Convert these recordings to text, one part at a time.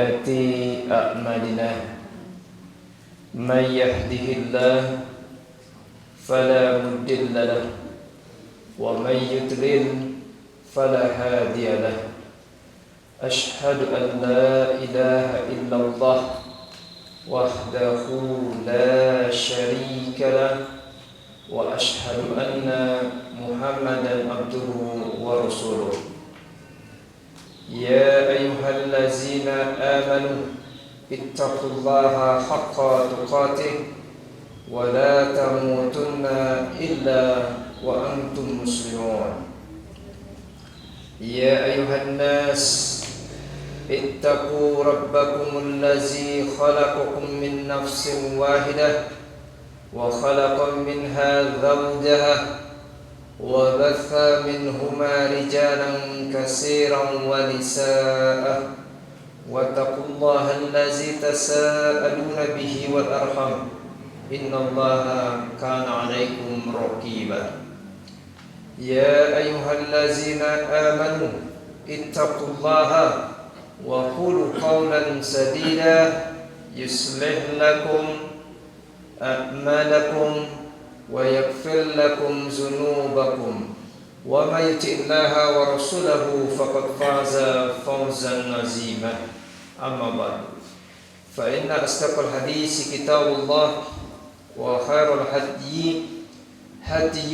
سيئات أعمالنا من يهده الله فلا مضل له ومن يضلل فلا هادي له أشهد أن لا إله إلا الله وحده لا شريك له وأشهد أن محمدا عبده ورسوله يا أيها الذين آمنوا اتقوا الله حق تقاته ولا تموتن إلا وأنتم مسلمون يا أيها الناس اتقوا ربكم الذي خلقكم من نفس واحدة وخلق منها زوجها وبث منهما رجالا كثيرا ونساء واتقوا الله الذي تساءلون به والأرحام إن الله كان عليكم رقيبا يا أيها الذين آمنوا اتقوا الله وقولوا قولا سديدا يصلح لكم أعمالكم ويغفر لكم ذنوبكم ومن يطع الله ورسوله فقد فاز فوزا عظيما أما بعد فإن أصدق الحديث كتاب الله وخير الهدي هدي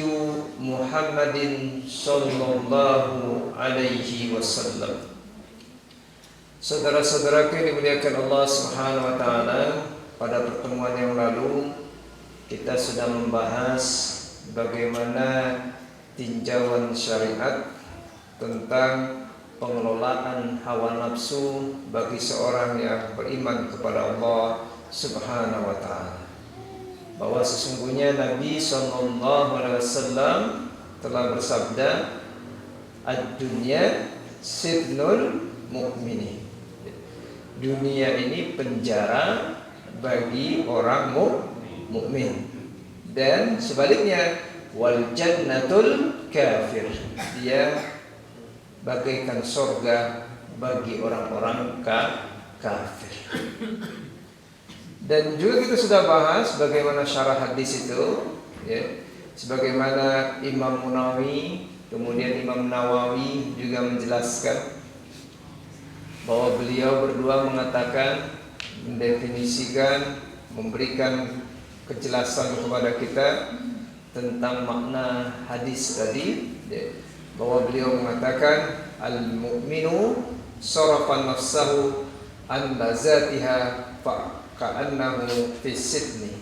محمد صلى الله عليه وسلم. Saudara-saudaraku yang dimuliakan Allah Subhanahu wa taala, pada pertemuan yang lalu kita sudah membahas bagaimana tinjauan syariat tentang pengelolaan hawa nafsu bagi seorang yang beriman kepada Allah Subhanahu wa taala. Bahwa sesungguhnya Nabi sallallahu alaihi wasallam telah bersabda, "Ad-dunya sijnul mu'minin." Dunia ini penjara bagi orang mukmin. Dan sebaliknya, wal jannatul kafir, dia bagaikan surga bagi orang-orang kafir. Dan juga kita sudah bahas bagaimana syarah hadis itu, ya. Sebagaimana Imam Munawi, kemudian Imam Nawawi juga menjelaskan bahwa beliau berdua mengatakan, mendefinisikan, memberikan kejelasan kepada kita tentang makna hadis tadi, bahwa beliau mengatakan al-mu'minu sarafa nafsahu an lazatiha fa ka'annahu fi sidni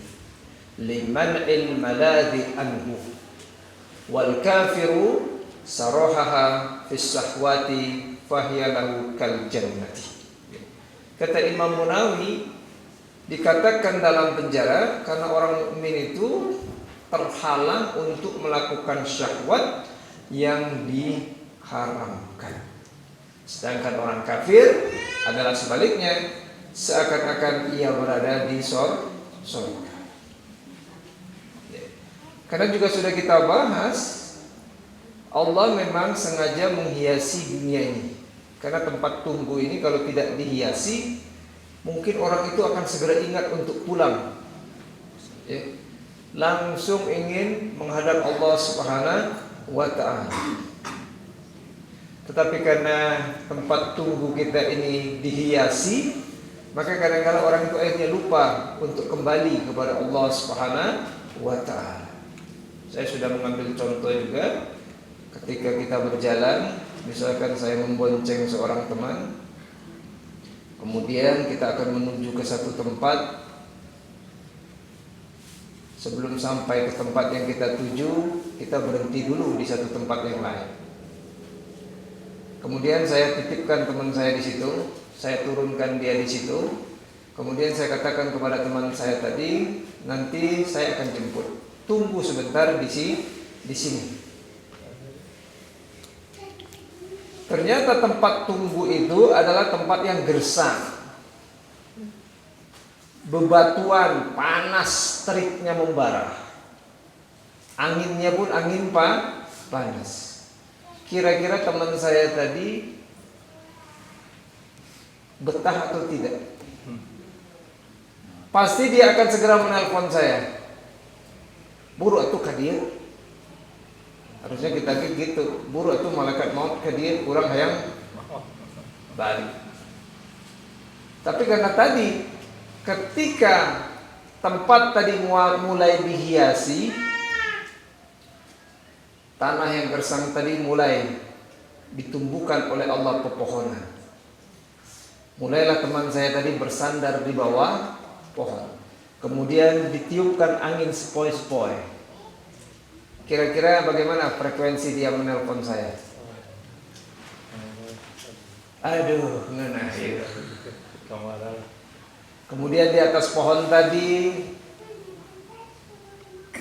liman al-maladi anhu wal kafiru sarahaha fi sahwati fahiya lahu kal jannati. Kata Imam Munawi, dikatakan dalam penjara karena orang mukmin itu terhalang untuk melakukan syahwat yang diharamkan. Sedangkan orang kafir adalah sebaliknya, seakan-akan ia berada di surga. Karena juga sudah kita bahas, Allah memang sengaja menghiasi dunia ini. Karena tempat tunggu ini kalau tidak dihiasi, mungkin orang itu akan segera ingat untuk pulang, ya. Langsung ingin menghadap Allah Subhanahu wa ta'ala. Tetapi karena tempat tunggu kita ini dihiasi, maka kadang-kadang orang itu akhirnya lupa untuk kembali kepada Allah Subhanahu wa ta'ala. Saya sudah mengambil contoh juga ketika kita berjalan. Misalkan saya membonceng seorang teman, kemudian kita akan menuju ke satu tempat. Sebelum sampai ke tempat yang kita tuju, kita berhenti dulu di satu tempat yang lain. Kemudian saya titipkan teman saya di situ, saya turunkan dia di situ. Kemudian saya katakan kepada teman saya tadi, nanti saya akan jemput. Tunggu sebentar di sini. Ternyata tempat tunggu itu adalah tempat yang gersang, bebatuan, panas teriknya membara, anginnya pun angin panas. Kira-kira teman saya tadi betah atau tidak? Pasti dia akan segera menelpon saya. Buru atuh ka dieu. Harusnya kita gitu. Buru atuh malaikat maut ka dieu, urang hayang balik. Tapi karena tadi ketika tempat tadi mulai dihiasi, tanah yang gersang tadi mulai ditumbuhkan oleh Allah pepohonan. Mulailah teman saya tadi bersandar di bawah pohon. Kemudian ditiupkan angin sepoi-sepoi. Kira-kira bagaimana frekuensi dia menelpon saya? Aduh, ngeunah ya. Kemudian di atas pohon tadi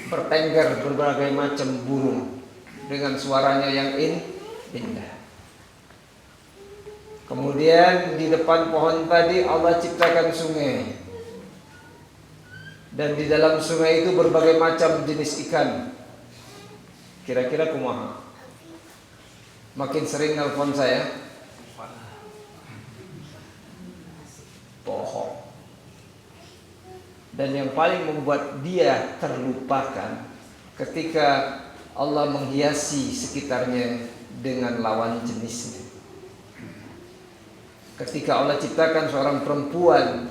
bertengger berbagai macam burung dengan suaranya yang indah. Kemudian di depan pohon tadi Allah ciptakan sungai. Dan di dalam sungai itu berbagai macam jenis ikan. Kira-kira kumaha? Makin sering nelpon saya, pohon. Dan yang paling membuat dia terlupakan ketika Allah menghiasi sekitarnya dengan lawan jenisnya. Ketika Allah ciptakan seorang perempuan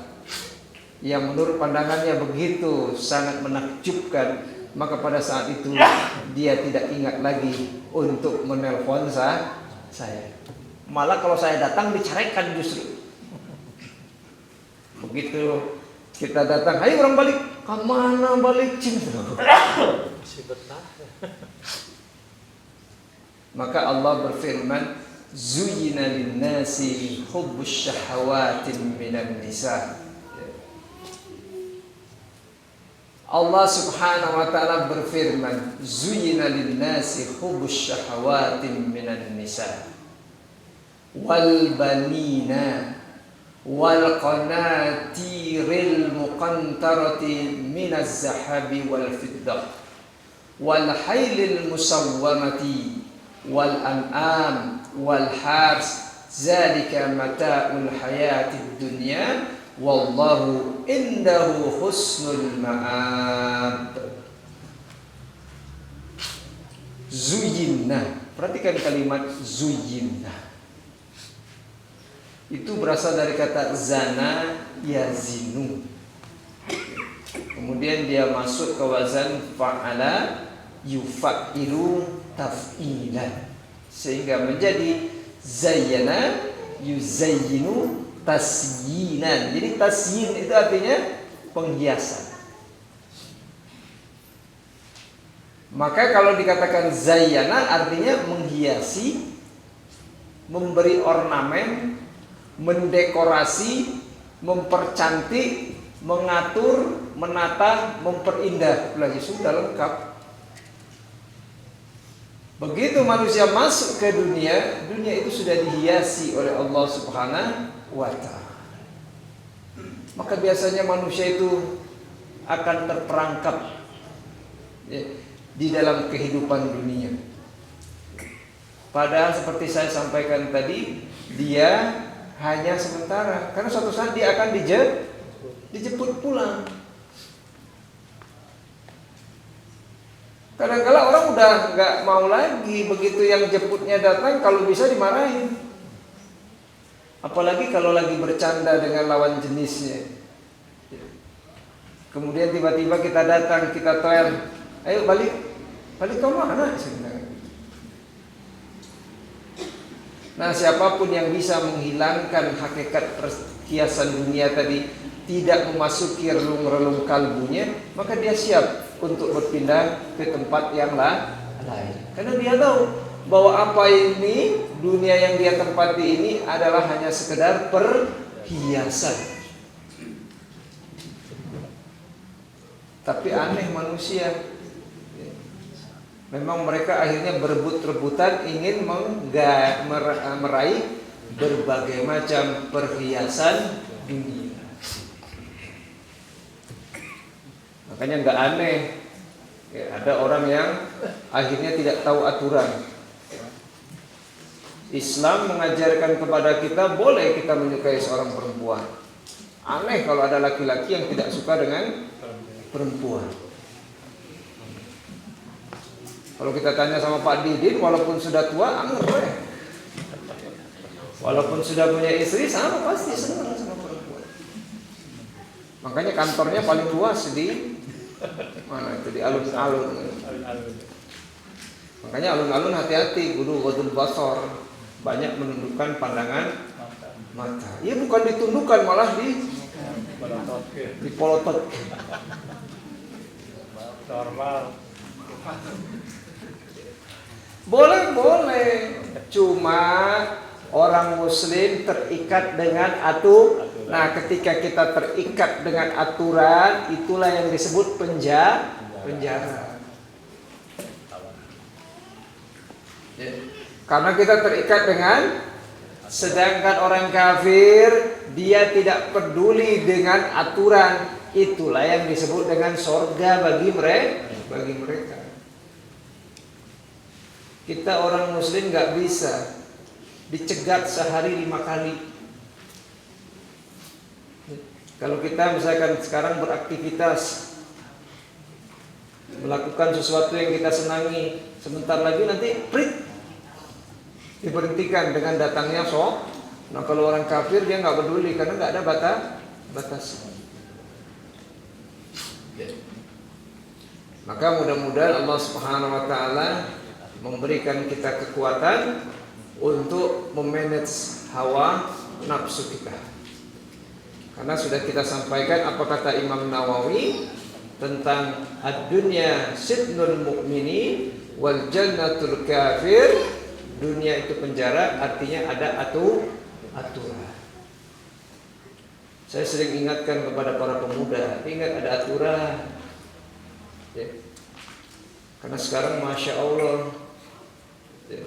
yang menurut pandangannya begitu sangat menakjubkan, maka pada saat itu dia tidak ingat lagi untuk menelpon saya. Malah kalau saya datang diceraikan justru. Begitu kita datang, ayo orang balik. Kemana balik cinta? Maka Allah berfirman, Zuyyina lin-nasi hubbus syahawatin minan nisa. Allah subhanahu wa ta'ala berfirman, Zuyyina lin-nasi hubbus syahawatin minan nisa wal banina wal qanatiril muqantarati minaz zahabi wal fiddah wal haylil musawwamati wal an'am wal hars zalika mata'ul hayatid dunya wallahu indahu husnul ma'ab. Zuyyinna, perhatikan kalimat zuyyinna. Itu berasal dari kata zana yazinu. Kemudian dia masuk ke wazan fa'ala yufa'ilu taf'ilan, sehingga menjadi zayyana yuzayyinu tasyinan. Jadi tasyin itu artinya penghiasan. Maka kalau dikatakan zayyana artinya menghiasi, memberi ornamen, mendekorasi, mempercantik, mengatur, menata, memperindah. Lagi sudah lengkap. Begitu manusia masuk ke dunia, dunia itu sudah dihiasi oleh Allah Subhanahu wa ta'ala. Maka biasanya manusia itu akan terperangkap di dalam kehidupan dunia. Padahal seperti saya sampaikan tadi, dia hanya sementara, karena suatu saat dia akan dijemput pulang. Kadang-kadang orang udah nggak mau lagi, begitu yang jemputnya datang, kalau bisa dimarahin. Apalagi kalau lagi bercanda dengan lawan jenisnya. Kemudian tiba-tiba kita datang, kita toel, ayo balik ke mana? Nah, siapapun yang bisa menghilangkan hakikat perhiasan dunia tadi, tidak memasuki relung-relung kalbunya, maka dia siap untuk berpindah ke tempat yang lain. Karena dia tahu bahwa apa ini, dunia yang dia tempati ini adalah hanya sekedar perhiasan. Tapi aneh manusia. Memang mereka akhirnya berebut-rebutan ingin meraih berbagai macam perhiasan dunia. Makanya nggak aneh ada orang yang akhirnya tidak tahu aturan. Islam mengajarkan kepada kita boleh kita menyukai seorang perempuan. Aneh kalau ada laki-laki yang tidak suka dengan perempuan. Kalau kita tanya sama Pak Didin, walaupun sudah tua, aneh. Walaupun sudah punya istri, sama pasti senang sama perempuan. Makanya kantornya paling luas di mana itu, di alun-alun. Makanya alun-alun hati-hati, kudu ghadul basar. Banyak menundukkan pandangan mata. Iya, bukan ditundukkan, malah dipolotot. Normal. Boleh. Cuma orang muslim terikat dengan aturan. Nah, ketika kita terikat dengan aturan, itulah yang disebut penjara. Karena kita terikat dengan, sedangkan orang kafir dia tidak peduli dengan aturan, itulah yang disebut dengan sorga bagi mereka. Kita orang muslim nggak bisa dicegat sehari 5 kali. Kalau kita misalkan sekarang beraktivitas, melakukan sesuatu yang kita senangi, sebentar lagi nanti diberhentikan dengan datangnya shock. Nah, kalau orang kafir dia nggak peduli karena nggak ada batas. Maka mudah-mudahan Allah Subhanahu Wa Taala memberikan kita kekuatan untuk memanage hawa nafsu kita. Karena sudah kita sampaikan apa kata Imam Nawawi tentang ad-dunya sijnul mu'mini wal jannatul kafir. Dunia itu penjara, artinya ada aturan. Saya sering ingatkan kepada para pemuda, ingat ada aturan. Ya. Karena sekarang Masya Allah, ya,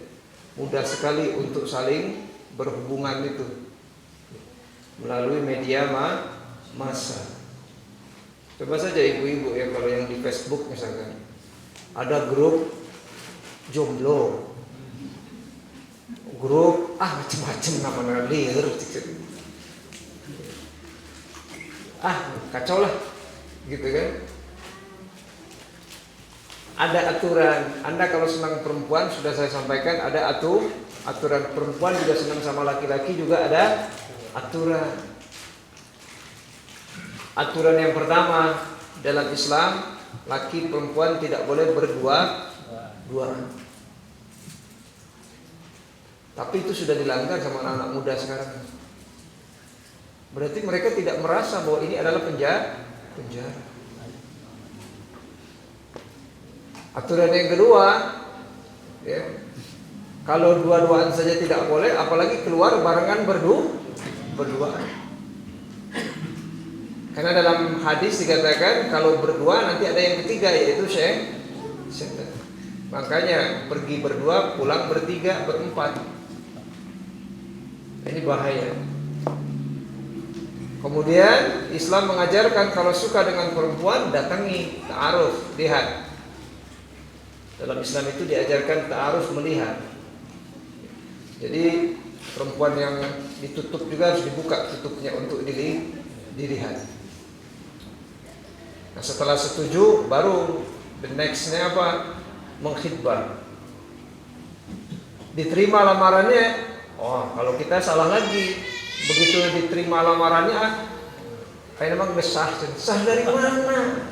mudah sekali untuk saling berhubungan itu melalui media massa. Coba saja ibu-ibu ya, kalau yang di Facebook misalkan ada grup jomblo, grup macam-macam namanya, liar, kacau lah, gitu kan? Ada aturan. Anda kalau senang perempuan, sudah saya sampaikan ada aturan. Perempuan juga senang sama laki-laki juga ada aturan. Aturan yang pertama dalam Islam, laki perempuan tidak boleh berdua-duaan. Tapi itu sudah dilanggar sama anak-anak muda sekarang. Berarti mereka tidak merasa bahwa ini adalah penjara. Aturan yang kedua, ya, kalau dua-duaan saja tidak boleh, apalagi keluar barengan berduaan. Karena dalam hadis dikatakan kalau berdua nanti ada yang ketiga, yaitu syaitan. Makanya pergi berdua, pulang bertiga, berempat. Ini bahaya. Kemudian Islam mengajarkan kalau suka dengan perempuan, datangi, ta'aruf, lihat. Dalam Islam itu diajarkan ta'aruf, melihat. Jadi perempuan yang ditutup juga harus dibuka tutupnya untuk dilihat. Nah, setelah setuju, baru the nextnya apa? Mengkhidbah. Diterima lamarannya. Oh, kalau kita salah lagi. Begitu diterima lamarannya, kayak memang sah dari mana?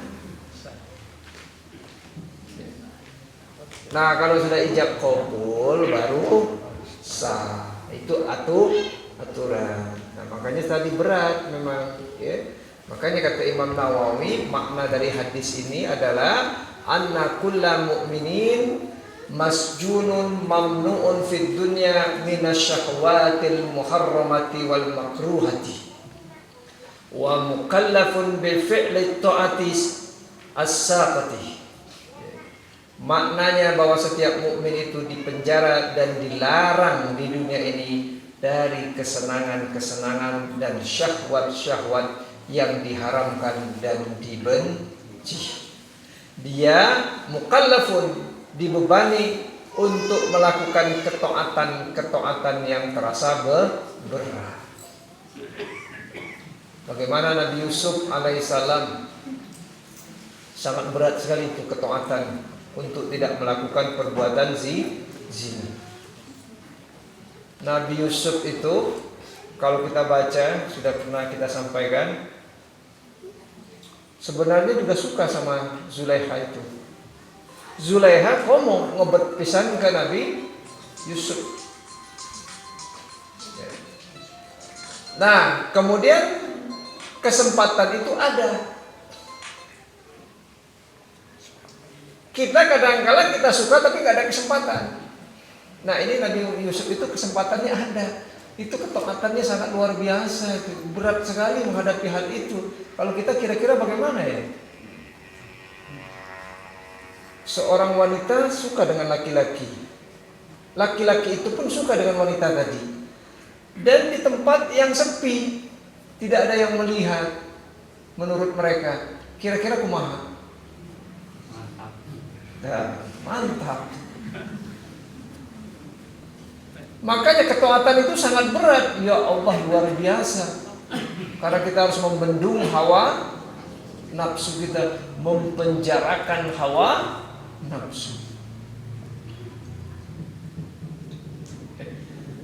Nah, kalau sudah ijab qabul baru sah. Itu aturan. Nah, makanya tadi berat memang, ya. Makanya kata Imam Nawawi, makna dari hadis ini adalah anna kulla mu'minin masjunun mamnu'un fid dunya minasyahwatil muharramati wal makruhati wa mukallafun bil fi'li ta'ati as-saqati. Maknanya bahwa setiap mukmin itu dipenjara dan dilarang di dunia ini dari kesenangan-kesenangan dan syahwat-syahwat yang diharamkan dan dibenci. Dia mukallafun, dibebani untuk melakukan ketaatan yang terasa berat. Bagaimana Nabi Yusuf alaihissalam sangat berat sekali itu ketaatan untuk tidak melakukan perbuatan zina. Nabi Yusuf itu kalau kita baca, sudah pernah kita sampaikan, sebenarnya juga suka sama Zulaikha itu. Zulaikha ngomong ngebet pisan ke Nabi Yusuf. Nah, kemudian kesempatan itu ada. Kita kadang-kala kita suka tapi nggak ada kesempatan. Nah, ini Nabi Yusuf itu kesempatannya ada. Itu ketaatannya sangat luar biasa. Berat sekali menghadapi hal itu. Kalau kita kira-kira bagaimana ya? Seorang wanita suka dengan laki-laki. Laki-laki itu pun suka dengan wanita tadi. Dan di tempat yang sepi, tidak ada yang melihat. Menurut mereka, kira-kira kumaha? Mantap. Makanya ketaatan itu sangat berat. Ya Allah, luar biasa. Karena kita harus membendung hawa nafsu kita, mempenjarakan hawa nafsu.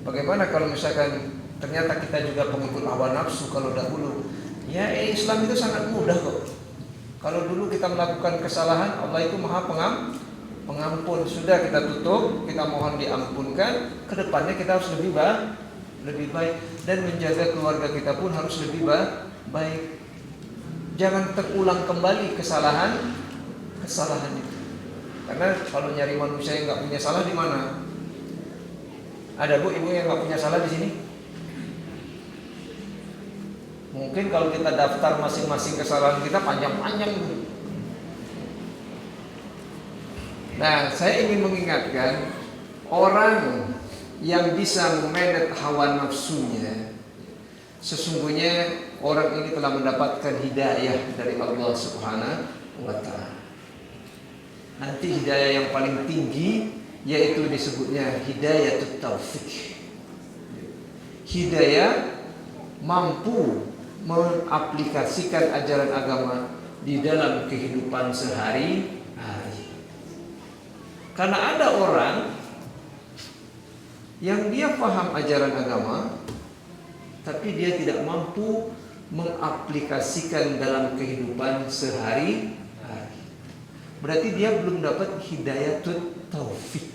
Bagaimana kalau misalkan ternyata kita juga pengikut hawa nafsu kalau dahulu? Ya, Islam itu sangat mudah kok. Kalau dulu kita melakukan kesalahan, Allah itu maha pengampun. Sudah kita tutup, kita mohon diampunkan. Kedepannya kita harus lebih baik. Dan menjaga keluarga kita pun harus lebih baik. Jangan terulang kembali kesalahan itu. Karena kalau nyari manusia yang nggak punya salah di mana? Ada bu, ibu yang nggak punya salah di sini? Mungkin kalau kita daftar masing-masing kesalahan kita panjang-panjang. Nah, saya ingin mengingatkan orang yang bisa memanage hawa nafsunya, sesungguhnya orang ini telah mendapatkan hidayah dari Allah Subhanahu wa Ta'ala. Nanti hidayah yang paling tinggi yaitu disebutnya hidayatut taufik. Hidayah mampu mengaplikasikan ajaran agama di dalam kehidupan sehari-hari. Karena ada orang yang dia paham ajaran agama, tapi dia tidak mampu mengaplikasikan dalam kehidupan sehari-hari. Berarti dia belum dapat hidayatut taufik.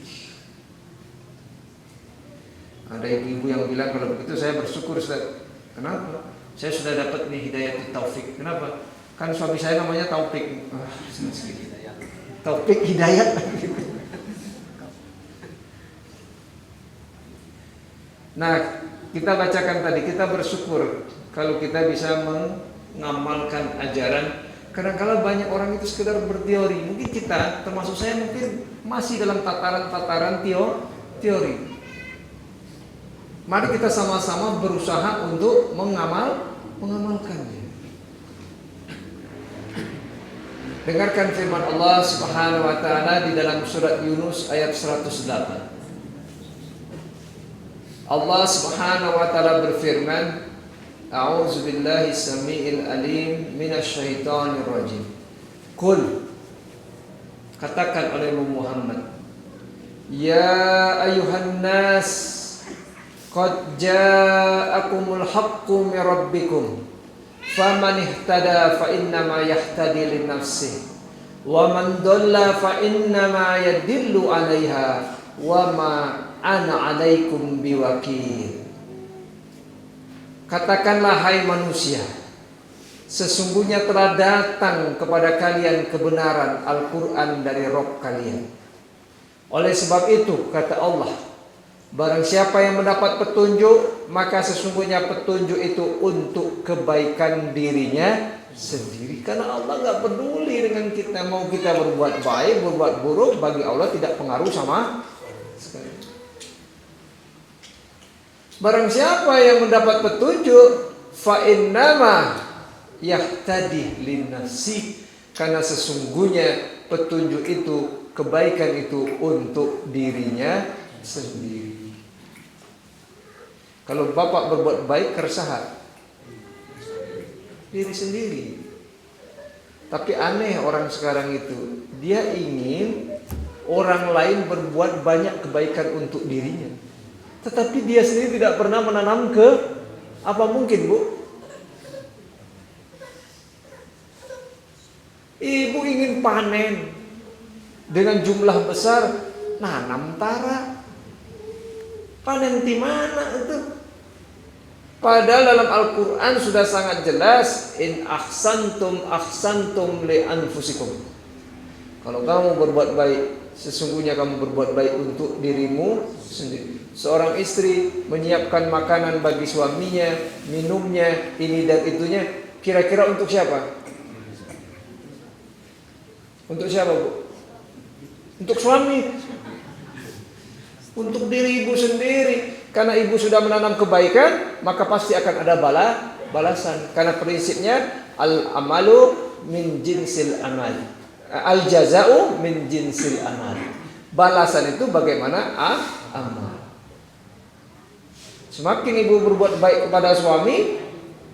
Ada ibu-ibu yang bilang kalau begitu saya bersyukur Ustaz. Kenapa? Saya sudah dapat nih hidayatut taufik. Kenapa? Kan suami saya namanya Taufik. Taufik Hidayat. Nah, kita bacakan tadi, kita bersyukur kalau kita bisa mengamalkan ajaran. Kadang-kadang banyak orang itu sekedar berteori. Mungkin kita, termasuk saya, mungkin masih dalam tataran teori. Mari kita sama-sama berusaha untuk mengamalkannya. Dengarkan firman Allah Subhanahu wa Ta'ala di dalam surat Yunus ayat 108. Allah Subhanahu wa Ta'ala berfirman, A'udzu billahi samiil alim minasyaitonir rajim. Qul, katakan oleh Muhammad, ya ayuhan nas, qad ja'akumul haqqu min rabbikum, faman ihtada fa innama yahtadi li nafsihi, wa man dhalla fa innama yadillu 'alaiha, wa ma ana 'alaikum biwakil. Katakanlah hai manusia, sesungguhnya telah datang kepada kalian kebenaran Al-Quran dari Rabb kalian. Oleh sebab itu kata Allah, barang siapa yang mendapat petunjuk, maka sesungguhnya petunjuk itu untuk kebaikan dirinya sendiri. Karena Allah gak peduli dengan kita. Mau kita berbuat baik, berbuat buruk, bagi Allah tidak pengaruh sama sekali. Barang siapa yang mendapat petunjuk, fa innama yahtadi linnafsi, karena sesungguhnya petunjuk itu kebaikan itu untuk dirinya sendiri. Kalau bapak berbuat baik keresahan diri sendiri. Tapi aneh orang sekarang itu, dia ingin orang lain berbuat banyak kebaikan untuk dirinya, tetapi dia sendiri tidak pernah menanam ke apa mungkin, Bu? Ibu ingin panen dengan jumlah besar, nanam tara. Panen di mana itu? Padahal dalam Al-Quran sudah sangat jelas, in ahsantum li anfusikum. Kalau kamu berbuat baik, sesungguhnya kamu berbuat baik untuk dirimu sendiri. Seorang istri menyiapkan makanan bagi suaminya, minumnya, ini dan itunya, kira-kira untuk siapa? Untuk siapa, Bu? Untuk suami. Untuk diri ibu sendiri. Karena ibu sudah menanam kebaikan, maka pasti akan ada balasan. Karena prinsipnya al-amalu min jinsil amal. Al-jaza'u min jinsil amal. Balasan itu bagaimana amal. Semakin ibu berbuat baik kepada suami,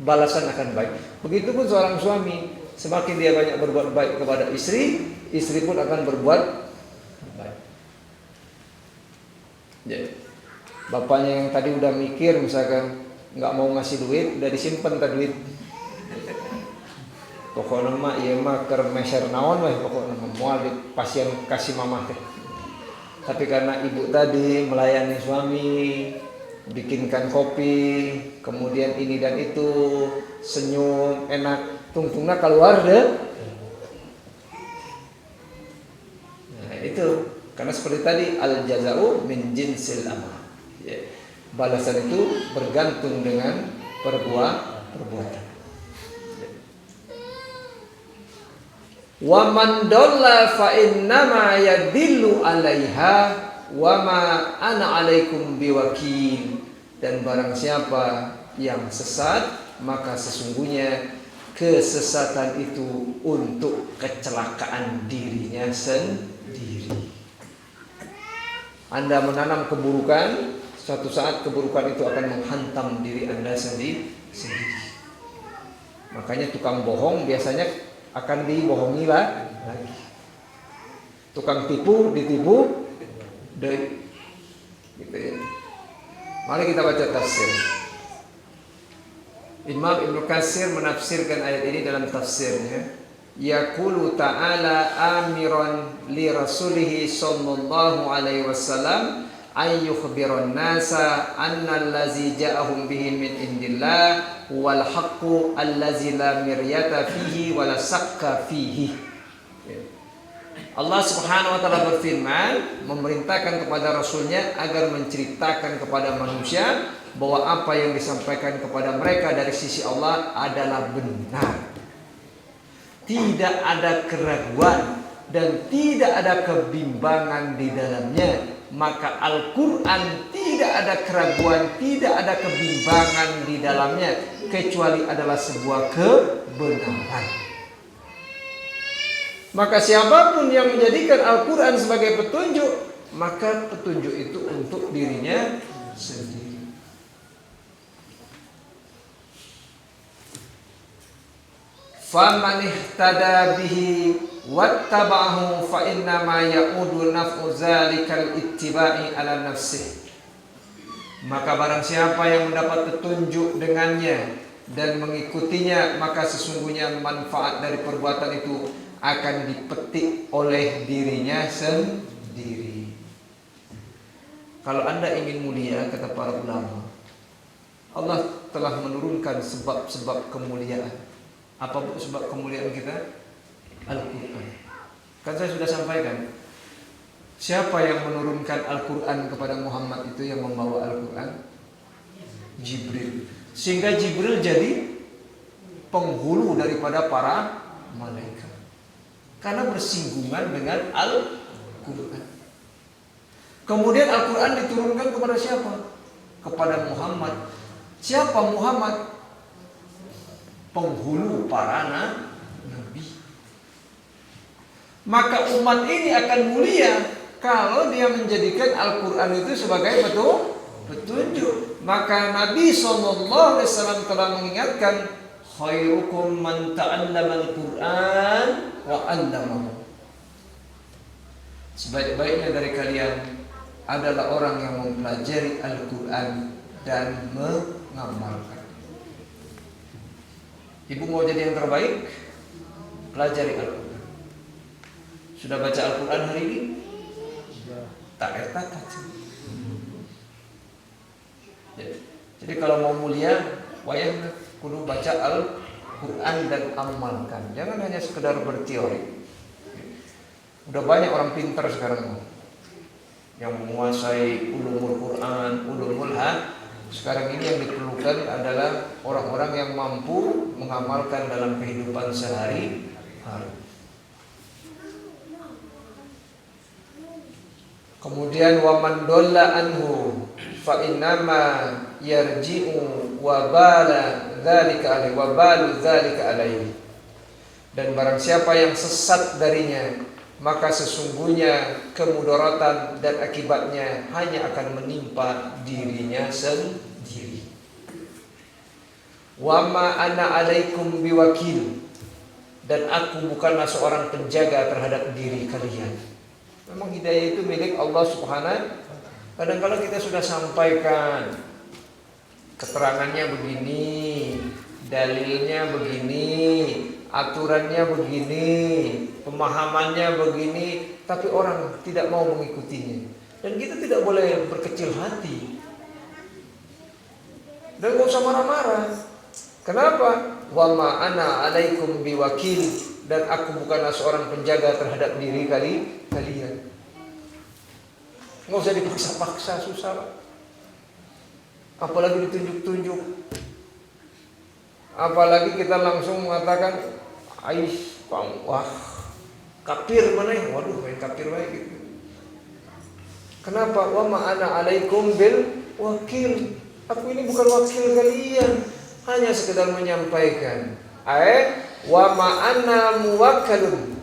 balasan akan baik. Begitupun seorang suami, semakin dia banyak berbuat baik kepada istri, istri pun akan berbuat baik. Jadi bapaknya yang tadi udah mikir, misalkan nggak mau ngasih duit, udah disimpan tadi duit. Pokoknya mah iya mah keur meser naon weh, pokoknya moal di pasien kasih mama teh. Tapi karena ibu tadi melayani suami, bikinkan kopi, kemudian ini dan itu, senyum, enak, tungtungna keluar deh. Nah itu, karena seperti tadi al-jaza'u min jinsil amal. Ya. Balasan itu bergantung dengan perbuatan. Wa man dalla fa innama yadillu 'alaiha wa ma ana 'alaikum biwakil. Dan barang siapa yang sesat, maka sesungguhnya kesesatan itu untuk kecelakaan dirinya sendiri. Anda menanam keburukan, suatu saat keburukan itu akan menghantam diri Anda sendiri. Makanya tukang bohong biasanya akan dibohongi lagi. Tukang tipu ditipu deh. Gitu ya. Mari kita baca tafsir. Imam Ibnu Katsir menafsirkan ayat ini dalam tafsirnya. Yaqulu ta'ala amiran li rasulihi sallallahu alaihi wasallam ay yukhbiran nasa anna allazi ja'ahum bihi min indillah wal haqqu allazi la miryata fihi wa la sakka fihi. Allah Subhanahu wa taala berfirman, memerintahkan kepada rasulnya agar menceritakan kepada manusia bahwa apa yang disampaikan kepada mereka dari sisi Allah adalah benar. Tidak ada keraguan dan tidak ada kebimbangan di dalamnya. Maka Al-Quran tidak ada keraguan, tidak ada kebimbangan di dalamnya, kecuali adalah sebuah kebenaran. Maka siapapun yang menjadikan Al-Quran sebagai petunjuk, maka petunjuk itu untuk dirinya sendiri. Faman ihtada bihi wattaba'ahu fa inna ma ya'udu naf'u zalikal ittiba'i ala nafsih. Maka barang siapa yang mendapat petunjuk dengannya dan mengikutinya, maka sesungguhnya manfaat dari perbuatan itu akan dipetik oleh dirinya sendiri. Kalau Anda ingin mulia, kata para ulama, Allah telah menurunkan sebab-sebab kemuliaan. Apa sebab kemuliaan kita? Al-Quran. Kan saya sudah sampaikan, siapa yang menurunkan Al-Quran kepada Muhammad itu yang membawa Al-Quran? Jibril. Sehingga Jibril jadi penghulu daripada para malaikat, karena bersinggungan dengan Al-Quran. Kemudian Al-Quran diturunkan kepada siapa? Kepada Muhammad. Siapa Muhammad? Penghulu para nabi. Maka umat ini akan mulia kalau dia menjadikan Al-Quran itu sebagai petunjuk. Maka Nabi SAW telah mengingatkan, khairukum man ta'allama al-Quran wa 'allamahu. Sebaik-baiknya dari kalian adalah orang yang mempelajari Al-Quran dan mengamalkan. Ibu mau jadi yang terbaik? Pelajari Al-Quran. Sudah baca Al-Quran hari ini? Tak etat. Jadi kalau mau mulia, wayang kudu baca Al-Quran dan amalkan. Jangan hanya sekedar berteori. Udah banyak orang pintar sekarang yang menguasai ulumul Quran, ulumul hadis. Sekarang ini yang diperlukan adalah orang-orang yang mampu mengamalkan dalam kehidupan sehari-hari. Kemudian waman dolla anhu fa innama yarji'u wa bala dzalika alaihi wa balu dzalika alaihi. Dan barang siapa yang sesat darinya, maka sesungguhnya kemudaratan dan akibatnya hanya akan menimpa dirinya sendiri. Wa ma ana alaikum biwakil. Dan aku bukanlah seorang penjaga terhadap diri kalian. Memang hidayah itu milik Allah Subhanahu. Kadang-kadang kita sudah sampaikan keterangannya begini, dalilnya begini, aturannya begini, pemahamannya begini, tapi orang tidak mau mengikutinya. Dan kita tidak boleh berkecil hati. Dan gak usah marah-marah. Kenapa? Wa ma ana alaikum biwakil. Dan aku bukanlah seorang penjaga terhadap diri kalian. Nggak usah dipaksa-paksa, susah. Apalagi ditunjuk-tunjuk. Apalagi kita langsung mengatakan, Aish, wah, kafir mana ya? Waduh, main kafir baik gitu. Kenapa? Wa ma ana alaikum bil wakil. Aku ini bukan wakil kalian, hanya sekedar menyampaikan. Wa ma'ana muwakkalun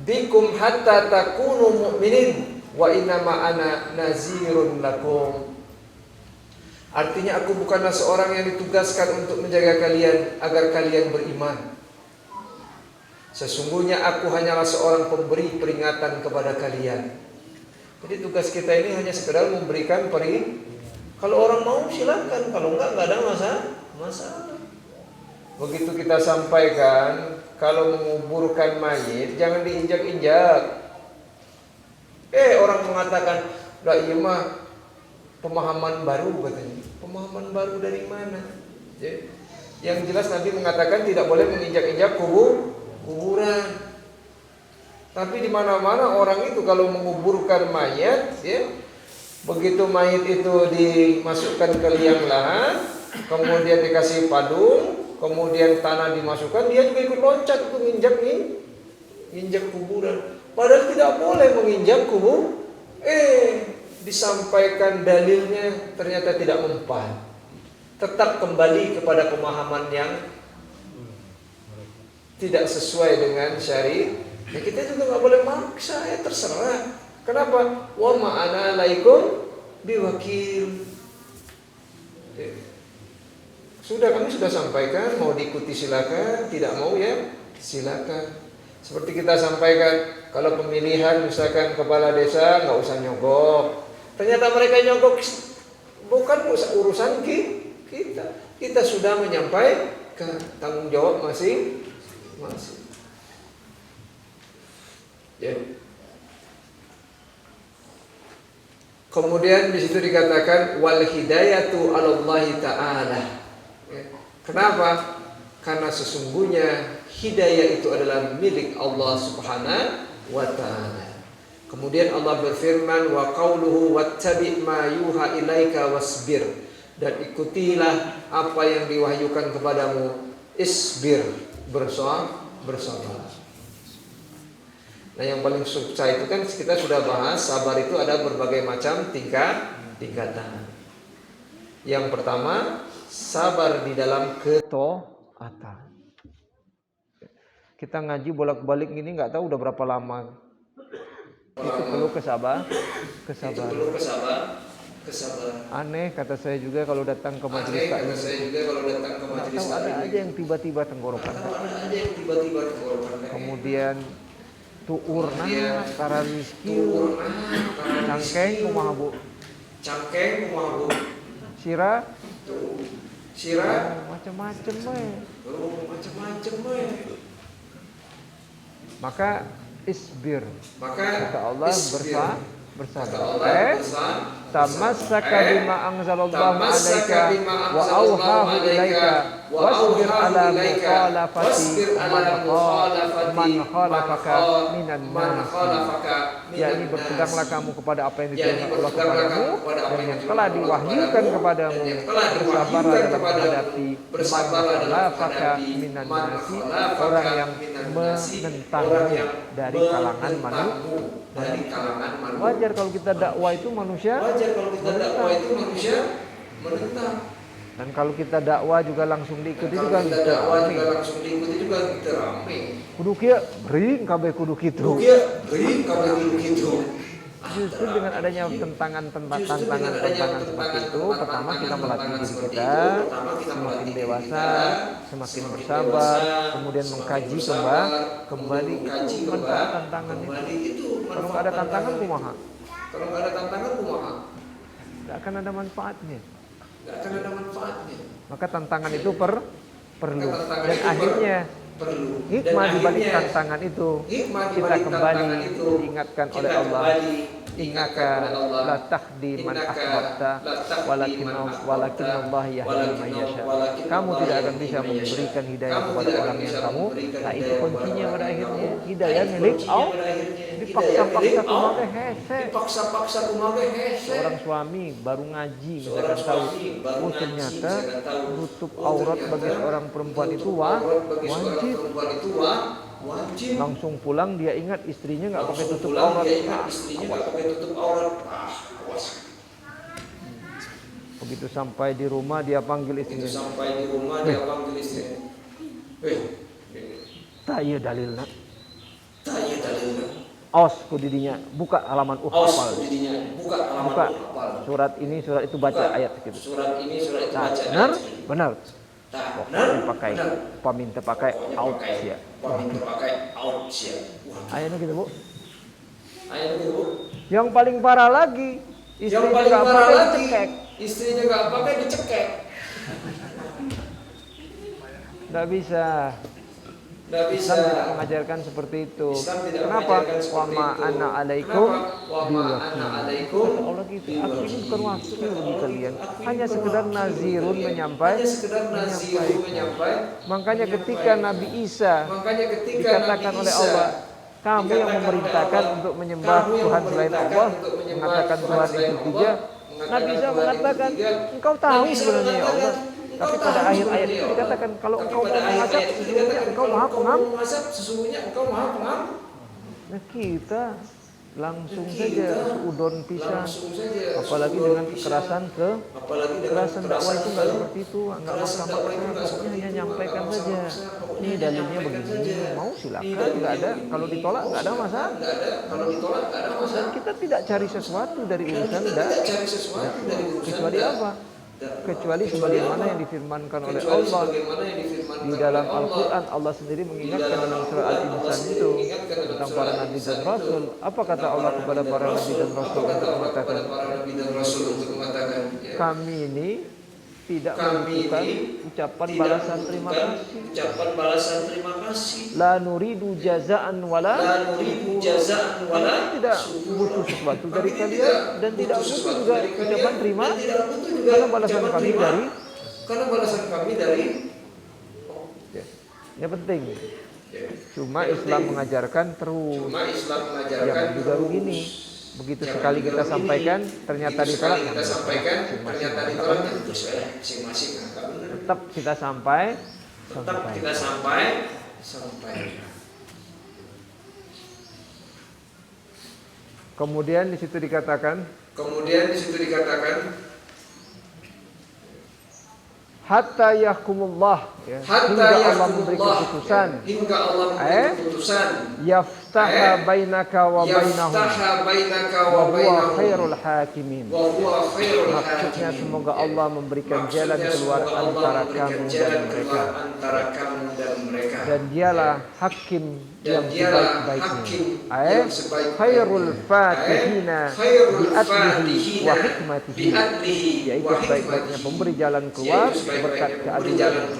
bikum hatta takunu mu'minin wa inna ma'ana nazirun lakum. Artinya aku bukanlah seorang yang ditugaskan untuk menjaga kalian agar kalian beriman. Sesungguhnya aku hanyalah seorang pemberi peringatan kepada kalian. Jadi tugas kita ini hanya sekedar memberikan peringatan. Kalau orang mau silakan, kalau enggak ada masalah. Begitu kita sampaikan, kalau menguburkan mayit jangan diinjak-injak. Orang mengatakan, "Lah iya mah pemahaman baru," katanya. Pemahaman baru dari mana? Yang jelas Nabi mengatakan tidak boleh menginjak-injak kuburan. Tapi di mana-mana orang itu kalau menguburkan mayat, begitu mayit itu dimasukkan ke liang lahat, kemudian dikasih padung, kemudian tanah dimasukkan, dia juga ikut loncat untuk menginjak kuburan. Padahal tidak boleh menginjak kubur. Disampaikan dalilnya ternyata tidak mempan. Tetap kembali kepada pemahaman yang tidak sesuai dengan syariat. Ya kita juga nggak boleh maksa, terserah. Kenapa? Wa ma'ana alaikum biwakil. Sudah, kami sudah sampaikan, mau diikuti silakan, tidak mau ya silakan. Seperti kita sampaikan, kalau pemilihan misalkan kepala desa nggak usah nyogok. Ternyata mereka nyogok, bukan urusan kita. Kita sudah menyampaikan tanggung jawab masing-masing. Ya. Kemudian di situ dikatakan wal hidayatu 'alallahi ta'ala. Kenapa? Karena sesungguhnya hidayah itu adalah milik Allah Subhanahu wa ta'ala. Kemudian Allah berfirman wa qauluhu wattabi' ma yuha ilaika wasbir. Dan ikutilah apa yang diwahyukan kepadamu, isbir, bersabar. Nah, yang paling susah itu kan kita sudah bahas, sabar itu ada berbagai macam tingkatan. Yang pertama, sabar di dalam ketaatan. Kita ngaji bolak-balik gini nggak tahu udah berapa lama. Itu perlu kesabaran. Aneh kata saya juga kalau datang ke majelis taklim. Tahu ada aja yang tiba-tiba tenggorokan. Kemudian tuur karena rizki cangkeng kumaha Bu. Sirah macam-macam maka isbir kata Allah bersabar tamassaka bima anzalallahu alaika wa auhahu ilaika wasbir ala mukhalafati man khalafaka minan nas, yakni berpeganglah kamu kepada apa yang diturunkan Allah kepadamu dan yang telah diwahyukan kepadamu, bersabarlah dalam menghadapi man khalafaka minan nas, orang yang menentangmu dari kalangan manusia. Wajar kalau kita dakwah itu manusia menentang. Dan kalau kita dakwah juga langsung diikuti juga rame. Kudu kieu gering kabeh kudu kitu. Justru dengan adanya tantangan seperti itu, pertama kita melatih diri kita semakin dewasa, semakin bersabar, kemudian mengkaji kembali itu manfaat tantangan itu. Kalau nggak ada tantangan kumaha? Nggak akan ada manfaatnya. Maka tantangan itu perlu. Dan akhirnya hikmah di balik tantangan itu kita kembali diingatkan oleh Allah. Innaka la tahdi man ahbabta walakin Allah yahdi man yasha. Kamu tidak akan bisa memberikan hidayah kepada orang yang kamu. Nah itu kuncinya pada akhirnya. Hidayah milik Allah. Dipaksa-paksa kumaha hese. Seorang suami baru ngaji misalkan tahu ternyata menutup aurat bagi seorang perempuan itu wajib. Langsung pulang dia ingat istrinya nggak pakai tutup aurat. Begitu sampai di rumah dia panggil istrinya. Taya dalilna. Awas ku didinya, buka halaman hafal. Buka surat ini, surat itu, baca ayat gitu. Benar. Pakai paminta pakai out sia. Ayatnya gitu Bu. Yang paling parah lagi, istrinya nggak pakai dicekek. Nggak bisa. Islam tidak mengajarkan seperti itu. Kenapa? Wa ma ana alaikum biwakil. Allah gitu. Aku ini bukan wakil bagi kalian. Hanya sekedar nazirun menyampaikan. Makanya ketika Nabi Isa dikatakan oleh Allah, kamu yang memerintahkan untuk menyembah Tuhan selain Allah, mengatakan Tuhan itu tiga. Nabi Isa mengatakan, engkau tahu sebenarnya ya Allah. Tapi pada akhir ayat itu dikatakan kalau engkau mau mengazab sesungguhnya engkau maha pengampun. Nah kita langsung saja seudon pisang, apalagi dengan kekerasan dakwah itu nggak seperti itu, nggak maksa, pokoknya hanya nyampaikan saja. Ini dalilnya begini, mau silakan, nggak ada. Kalau ditolak nggak ada masalah. Dan kita tidak cari sesuatu dari urusan kecuali apa? Kecuali sebagaimana yang difirmankan oleh Allah di dalam Al-Quran. Allah sendiri mengingatkan dalam surah Al-Insan itu tentang para nabi dan rasul. Apa kata Allah kepada para nabi dan rasul untuk mengatakan, kami ini tidak membutuhkan ucapan balasan terima kasih. La nuridu jazaan wala tidak butuh sesuatu dari kalian dan tidak butuh juga ucapan terima karena balasan kami dari ya penting. Cuma Islam mengajarkan terus. Yang juga begini. Begitu sekali kita sampaikan ternyata ditolak, tetap kita sampai. Kemudian di situ dikatakan hatta yahkumullah, ya, hingga Allah memberi keputusan, yaftaha bainaka wa bainahum wa huwa khairul hakimin. Maksudnya semoga Allah memberikan jalan keluar antara kamu dan mereka, dan dialah hakim yang sebaik-baiknya. Khairul fatihina bi'adlihi wa hikmatihi, yaitu sebaik-baiknya pemberi jalan keluar berkat keadilan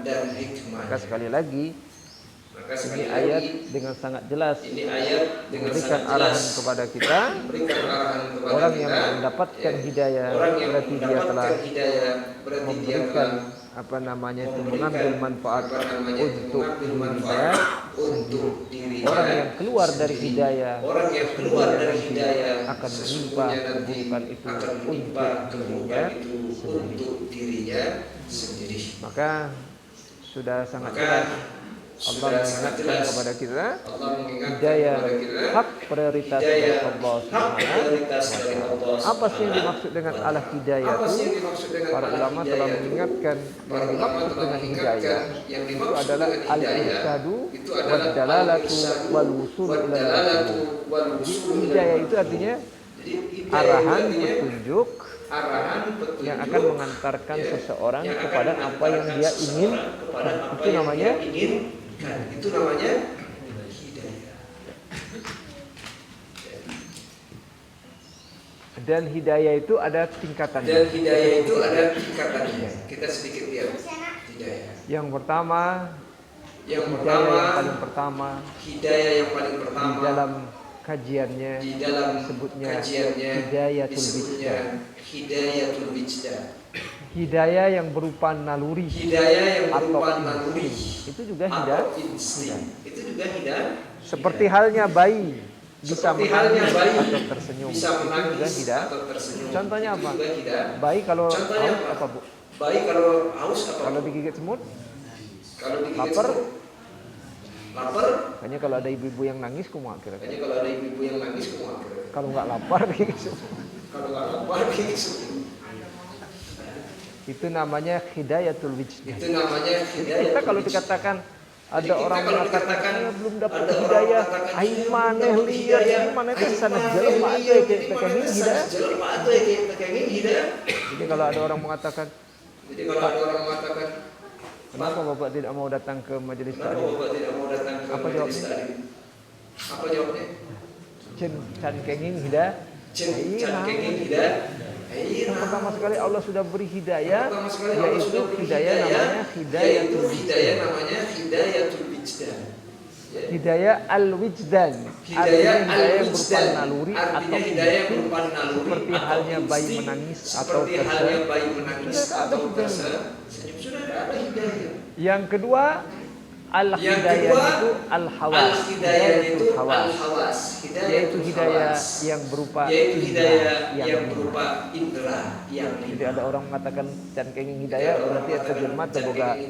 dan hikmah. Maka sekali lagi, ini ayat dengan sangat jelas memberikan arahan kepada kita. Orang yang mendapatkan hidayah berarti dia telah memberikan mengambil manfaat untuk dirinya sendiri. Orang yang keluar dari hidayah akan menimpa keburukan itu untuk dirinya sendiri. Maka sudah sangat jelas Allah mengingatkan kepada kita, hidayah hak prioritas dari Allah SWT. Apa sih yang dimaksud dengan al-hidayah itu? Para ulama telah mengingatkan yang dimaksud dengan hidayah itu adalah al-irsyadu wad dalalatu wal wusul ila al-hidayah. Hidayah itu artinya arahan, petunjuk yang akan mengantarkan seseorang kepada apa yang dia ingin. Itu namanya hidayah. Dan hidayah itu ada tingkatannya. Kita sedikit lihat hidayah. Yang pertama, hidayah yang paling pertama di dalam kajiannya disebutnya hidayatul wijdah. Hidayah yang berupa naluri atau insting. Itu juga hidayah. Seperti halnya bayi bisa menangis atau tersenyum. Itu juga hidayah. Contohnya apa? Bayi kalau haus apa, Bu? Kalau digigit semut? Lapar? Hanya kalau ada ibu-ibu yang nangis kumaha kira-kira. Kalau nggak lapar digigit semut. Itu namanya hidayatul wijdah. Kita kalau dikatakan ada orang mengatakan saya belum dapat hidayah, ai maneh liar, jadi maneh teh sana jelema aja kayak hidayah. Jadi kalau ada orang mengatakan, kenapa Bapak tidak mau datang ke majelis taklim? Apa jawabnya? Can kenging hidayah. Yang pertama sekali Allah sudah beri hidayah, yaitu hidayah namanya hidayatul wijdan. Hidayah al-wijdan, artinya hidayah yang berupa naluri atau insting, seperti halnya bayi menangis atau tersenyum. Sudah ada hidayah. Yang kedua, al-hidayah itu al-hawas, yaitu hidayah yang berupa indera. Jadi ada orang mengatakan can kenging hidayah berarti terjemah terboga.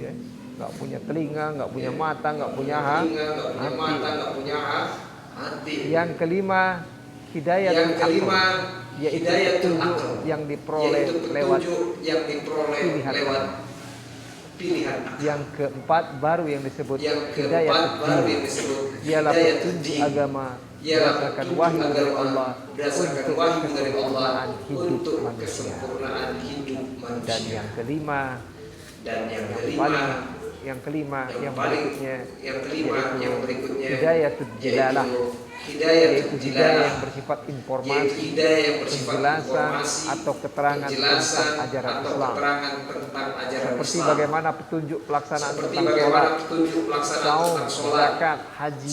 Ya, nggak punya telinga, nggak punya mata, nggak punya hati. Yang kelima, hidayah yaitu petunjuk yang diperoleh lewat pilihan. Yang keempat baru yang disebut hidayah din, ialah petunjuk agama berdasarkan wahyu dari Allah untuk kesempurnaan hidup manusia. Dan yang kelima, yang berikutnya yaitu hidayatul dilalah, yaitu hidayah yang bersifat informasi, penjelasan atau keterangan tentang ajaran Islam, seperti bagaimana petunjuk pelaksanaan tentang sholat, saum, zakat, haji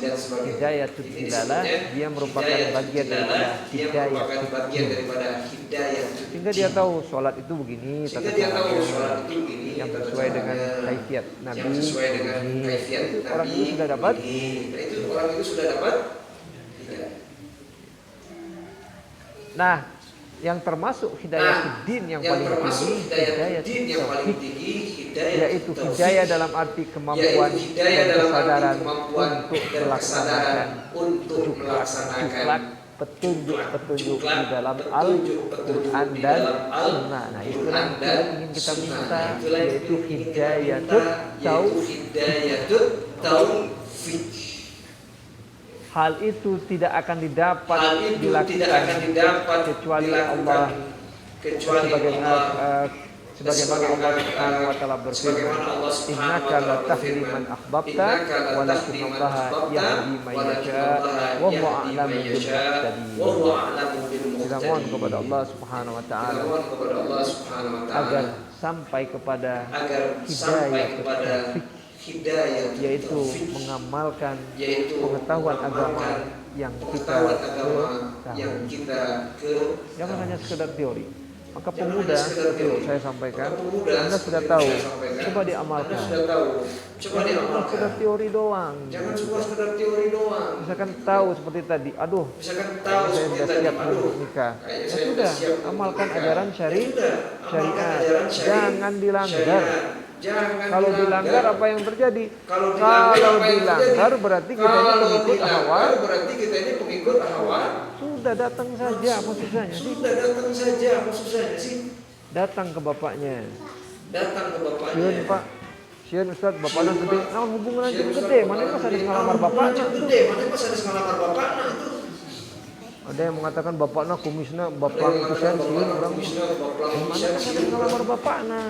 dan sebagainya. Ini disebutnya hidayatul dilalah. Dia merupakan bagian daripada hidayatul din, sehingga dia tahu sholat itu begini, tata caranya yang sesuai dengan kaifiat Nabi. Itu orang itu sudah dapat. Nah, yang termasuk hidayah din yang paling tinggi, hidayah taufik, yaitu hidayah dalam arti kemampuan dan kesadaran untuk melaksanakan petunjuk di dalam Al-Quran dan Sunnah. Nah, itulah yang ingin kita minta, yaitu hidayatut taufik. Hal itu tidak akan dilakukan kecuali Allah, sebagaimana Allah Subhanahu wa taala berfirman, innaka la tahdi man ahbabta walakinallaha yahdi man yasha wa huwa a'lamu bil muhtadin. Kita mohon kepada Allah Subhanahu wa taala agar sampai kepada hidayah taufik, yaitu mengamalkan pengetahuan agama yang kita ketahui. Jangan hanya sekedar teori. Maka pemuda, saya sampaikan, Anda sudah tahu, coba diamalkan. Jangan sekedar teori doang. Misalkan tahu seperti tadi, saya sudah siap untuk nikah. Ya sudah, amalkan ajaran syariat. Jangan dilanggar. Kalau dilanggar apa yang terjadi? Kalau dilanggar berarti kita ini pengikut hawa. Sudah datang saja, apa susahnya sih? Datang ke bapaknya. Siun Pak, siun Ustaz, bapaknya gede. Nah, hubungan aja gede. Mana pas ada ngelamar bapaknya? Ada yang mengatakan bapaknya kumisnya bapak pisan siun orang. Mana kan ada ngelamar bapaknya?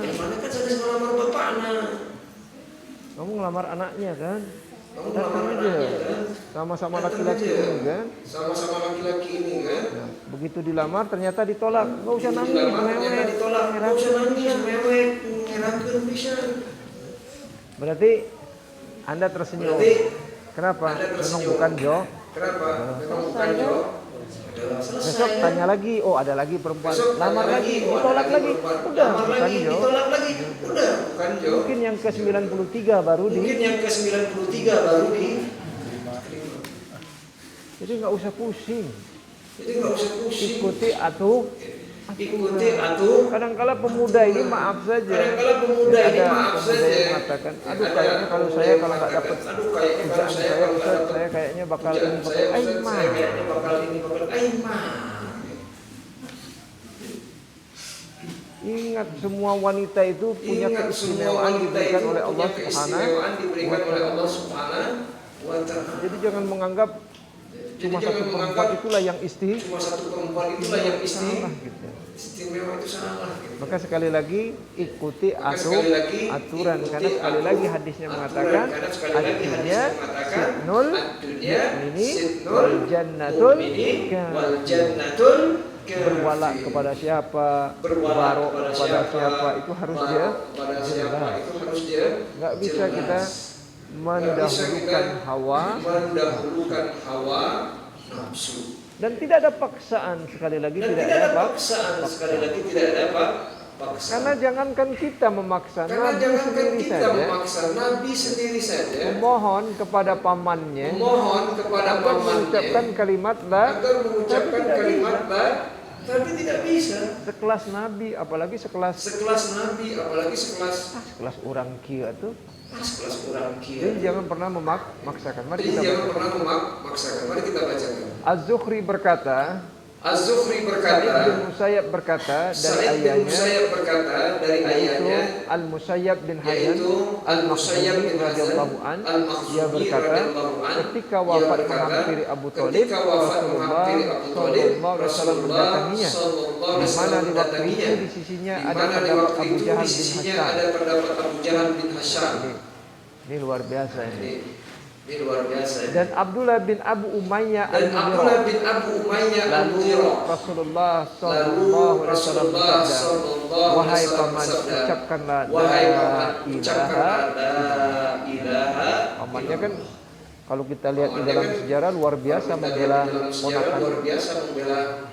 Kamu ngelamar anaknya kan? Datang aja. Sama-sama laki-laki ini kan? Nah, begitu dilamar ternyata ditolak. Enggak usah nangis, mewek. Berarti Anda tersenyum. Kenapa? Memang bukan Jo. Besok tanya lagi, ada lagi perempuan, lamar lagi, ditolak lagi, udah bukan Jo. Mungkin yang ke-93 baru di. Jadi nggak usah pusing. Ikuti aturan. Kadang-kala pemuda ini maaf saja. Ada pemuda yang mengatakan, kayaknya kalau nggak dapat kerjaan saya, Ustaz, saya kayaknya bakal Aiman. Ingat, semua wanita itu punya keistimewaan diberikan oleh Allah Subhanahu wa Ta'ala. Jadi jangan menganggap cuma satu perempuan itulah yang istimewa itu salah. Maka sekali lagi ikuti aturan, karena sekali lagi hadisnya mengatakan ad-dunya sitnul mu'mini wal jannatul berwala kepada siapa, barok kepada siapa, itu harus dia jelas. Nggak bisa kita mendahulukan hawa nafsu. Dan tidak ada paksaan, sekali lagi tidak ada paksaan. Karena jangankan kita memaksa, Nabi sendiri saja memohon kepada pamannya agar mengucapkan kalimat la, tapi tidak bisa. Sekelas Nabi, apalagi sekelas orang kia tuh. Jadi jangan pernah memaksakan. Mari kita bacakan. Az-Zuhri berkata, Ibnu Musayyab berkata dari ayahnya, Al-Musayyab bin Hayyan Al-Makhzumi radhiyallahu an, ia berkata, ketika wafat menghampiri Abu Thalib, Rasulullah sallallahu alaihi wasallam mendatanginya, di mana di waktu itu di sisinya ada terdapat Abu Jahal bin Hisham. Ini luar biasa ini. Dan Abdullah bin Abu Umayyah al-Mughirah. Lalu Rasulullah sallallahu alaihi wasallam bersabda, wahai paman, ucapkanlah la ilaha. Pamannya kan kalau kita lihat di dalam sejarah luar biasa membela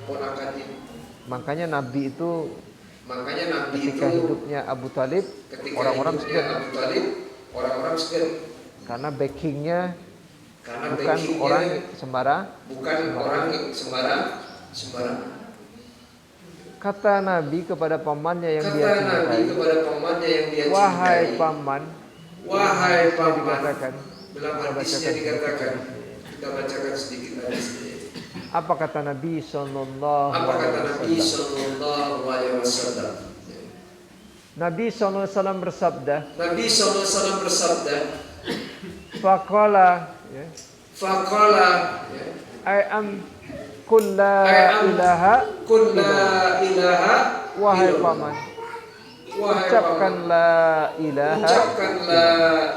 ponakannya. Makanya Nabi itu ketika hidupnya Abu Thalib, orang-orang segan. Karena backingnya bukan orang sembarang. Kata Nabi kepada pamannya yang dia Kata Nabi cintai, kepada pamannya yang dia wahai cintai, paman, wahai paman. dikatakan, Dalam hadisnya dikatakan, kita bacakan sedikit hadisnya. apa kata Nabi sallallahu Apa kata alaihi Nabi wasallam? sallallahu alaihi wasallam? Nabi sallallahu alaihi wasallam bersabda, Nabi sallallahu alaihi wasallam bersabda, faqala, ya, faqala, I am kulla ilaha Qul la ilaha wahai illallah. paman, Wahai ucapkan paman, la ilaha. ucapkan la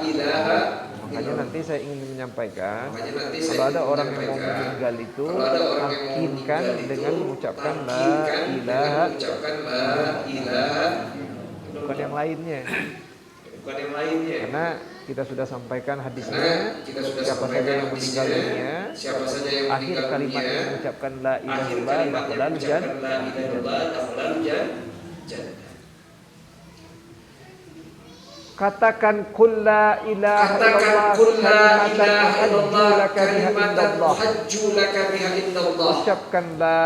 ilaha. Makanya nanti saya ingin menyampaikan, Makanya nanti kalau saya ada ingin orang yang mau menyampaikan, meninggal itu, kalau ada orang yang mau talkinkan meninggal itu, dengan mengucapkan la talkinkan dengan ilaha, mengucapkan la ilaha, bukan yang lainnya. bukan yang lainnya. Karena kita sudah sampaikan hadisnya, Karena kita sudah siapa saja sampaikan yang meninggal hadisnya, dunia, siapa saja yang akhir meninggal kalimatnya dunia, mengucapkan la ilaha akhir illallah, kalimatnya lalu jan. mengucapkan la ilaha illallah, dakhalal jannah. Katakan kul la ilaha Katakan illallah, qul la kalimatan ilaha uhajju illallah, laka biha kalimatan indallah. uhajju laka biha indallah. Ucapkan la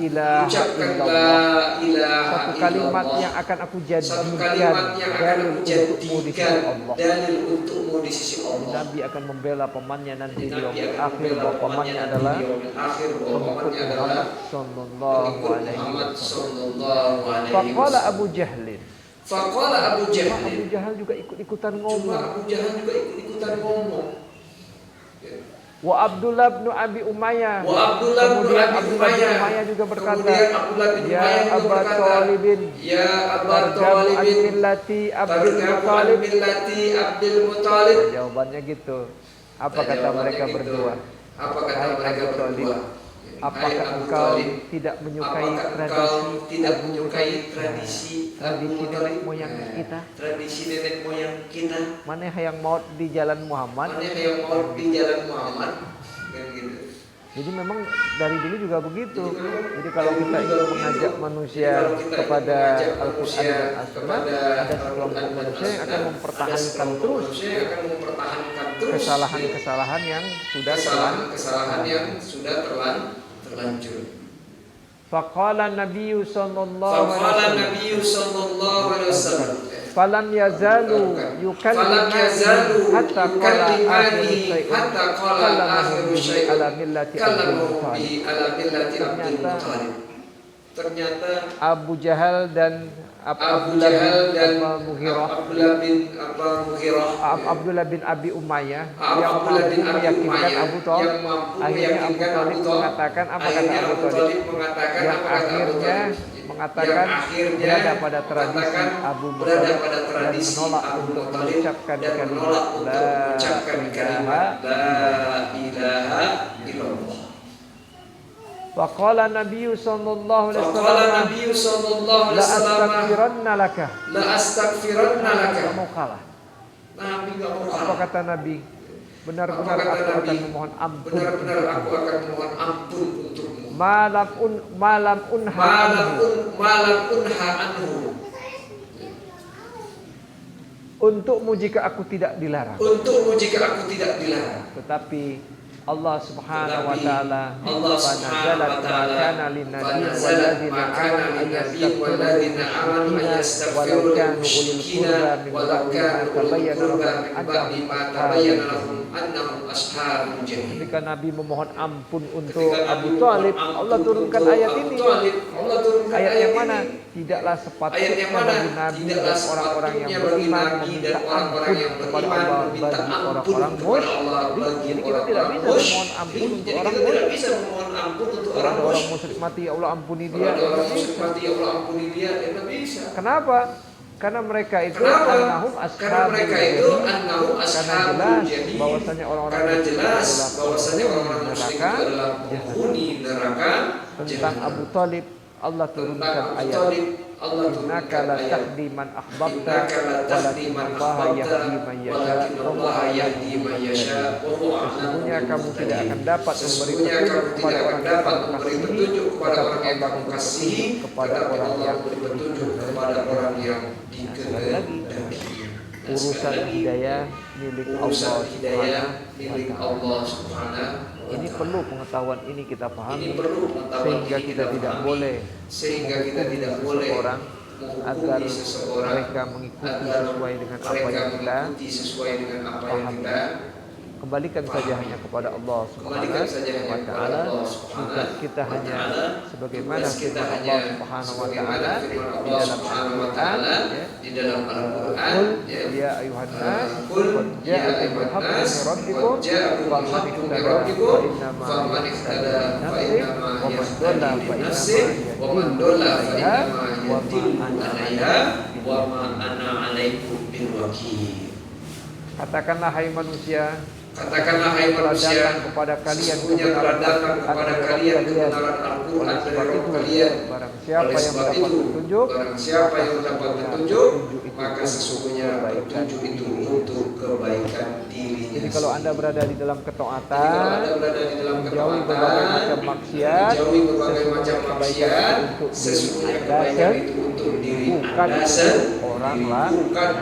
ilaha Ucapkan la illallah, ilaha satu kalimat illallah. yang akan aku Satu jadikan kalimat yang akan dalil aku untukmu di sisi jadikan Allah. dalil untukmu di sisi Allah. Nabi akan membela pamannya nanti di Nabi yaumil akan akhir membela bahwa pamannya pamannya nanti adalah di yaumil akhir bahwa pengikut pamannya adalah Muhammad sallallahu pengikut alaihi Muhammad wasallam. sallallahu alaihi Faqala wasallam. Abu Jahlin. Faqala Abu Cuma Jahal. Abu Jahal juga ikut-ikutan Cuma ngomong. Abu Jahal juga ikut-ikutan ngomong. Wa Abdullah bin Abi Umayyah. Wa Abdullah bin Kemudian Abi Abdullah bin Umayyah. Umayyah juga berkata, Kemudian Abdullah bin ya Umayyah juga Aba berkata, Talibin, ya Aba targabu an Talibin, millati Abdul targabu an Muttalib. millati Abdul Muttalib. Jawabannya gitu. Apa Nah, kata jawabannya mereka gitu. berdua? Apa kata Hai mereka Abu Talib, berdua? Hai apakah Abu engkau Talib, tidak menyukai apakah engkau tradisi tidak Abu menyukai Talib? tradisi Tradisi Abu nenek Talib? moyang kita. Tradisi nenek moyang kita. Mana yang maut di jalan Muhammad? Mana yang mau di jalan Muhammad? Kan gitu. Jadi memang dari dulu juga begitu. Jadi memang Jadi kalau dari kita dulu ingin juga mengajak begitu. manusia Jadi kalau kita ingin kepada mengajak Al-Quran manusia dan As-Sunnah, kepada ada Al-Quran sekelompok dan manusia yang akan As-Sunnah, mempertahankan ada sekelompok terus manusia yang akan mempertahankan terus kesalahan-kesalahan yang sudah kesalahan-kesalahan yang sudah terlanjur. Faqala Nabi sallallahu alaihi Faqala wasallam, Nabi sallallahu alaihi wasallam. falam yazalu yukallimani hatta qala akhiru shay'in hatta qala akhiru bihi syai'in ala millati Abdul kallamahu Muttalib. bihi ala millati Abdul Muttalib. Ternyata Abu Jahal dan Abu Abdullah Jahal dan bin Mughirah, Abdullah bin Abi Umayyah yang Abdullah mampu bin Abi meyakinkan Umayyah Abu Thalib. yang mampu Akhirnya Abu meyakinkan Thalib Abu Thalib. mengatakan apa kata Akhirnya Abu Abu Thalib? Thalib mengatakan Yang apa kata Abu akhirnya Thalib? mengatakan Yang akhirnya berada pada tradisi mengatakan Abu berada Muthalib pada dan tradisi menolak Abu untuk Muthalib mengucapkan dan kalimat menolak untuk la mengucapkan kalimat la ilaha illallah. Faqala Nabi sallallahu alaihi Faqala wasallam, Nabi sallallahu alaihi la wasallam, astaghfiranna laka. la astaghfiranna laka. Enggak mau kalah. Nabi enggak mau Apa kalah. kata Nabi? Benar-benar Apa kata aku Nabi? akan memohon ampun. Benar-benar aku akan memohon ampun untukmu. Malam unha anhu. Malam unha anhu. Untukmu jika aku tidak dilarang. Untukmu jika aku tidak dilarang. Tetapi Allah Subhanahu wa Tetapi taala Allah Subhanahu wa taala kana lin-nabiy fanazalat walladzina ma kana amanu lin-nabiy walladzina amanu walau yastaghfiru kanu ulul lil-musyrikina qurba min walau ba'di kanu ma ulul tabayyana qurba lahum min ba'di ma tabayyana lahum annahum ashabul jahim. Ketika Nabi memohon ampun untuk Ketika Nabi Abu Thalib, memohon Allah ampun turunkan untuk ayat Abu ini. Thalib, Allah turunkan Ayat yang mana? ini. Tidaklah Ayat sepatutnya yang mana? bagi Nabi Tidaklah dan orang-orang yang sepatutnya bagi beriman Nabi meminta dan orang-orang ampun yang kepada beriman Allah meminta bagi ampun orang-orang kepada Allah musyrik. bagi Jadi kita tidak orang-orang bisa memohon musyrik. ampun untuk Jadi orang kita tidak musyrik. bisa memohon ampun untuk Kalau orang ada orang musyrik. musyrik mati, ya Allah ampuni Kalau dia. ada orang Tidak musyrik bisa. mati, ya Allah ampuni dia, ya tidak bisa. Kenapa? Karena mereka itu Kenapa? annahum Karena ashabul mereka itu jahim. annahum Karena ashabul jelas jahim. bahwasanya orang-orang Karena musyrik jelas adalah bahwasanya orang-orang penghuni musyrik neraka. itu adalah penghuni neraka Tentang jahanam. Abu Thalib Allah Tentang turunkan Abu ayat, Thalib Allah innaka turunkan la ayat, tahdi man ahbabta innaka la tahdi walakin man Allah ahbabta yahdi man yasha walakin wa Allah huwa yahdi man yasha wa huwa a'lamu Sesungguhnya kamu tidak akan dapat memberi Sesungguhnya petunjuk kamu kepada tidak akan orang yang dapat kamu memberi kasihi, petunjuk kepada tetapi orang yang Allah kamu memberi kasihi, petunjuk kepada tetapi orang Allah yang memberi petunjuk kepada orang yang sekali lagi. dikehendaki. urusan hidayah milik Allah Subhanahu. Ini perlu pengetahuan ini kita pahami sehingga kita tidak boleh menghukumi seseorang agar mereka mengikuti sesuai dengan apa yang kita pahami. Kembalikan saja hanya kepada Allah Subhanahu wa taala. Tugas kita hanya sebagaimana firman Allah Subhanahu wa taala di dalam Al-Qur'an, ya ayuhan nas qad ja'akum haqqun min rabbikum faman ihtada fa innama yahtadi li nafsihi wa man dhalla fa innama yadhillu 'alaiha wa ma ana 'alaikum biwakil. Katakanlah hai manusia, kepada kalian kebenaran Al-Quran dari kalian. Barang siapa yang mendapat petunjuk, maka sesungguhnya petunjuk itu untuk kebaikan dirinya. Jadi kalau Anda berada di dalam ketaatan, menjauhi berbagai macam maksiat, sesungguhnya kebaikan itu untuk diri Anda, bukan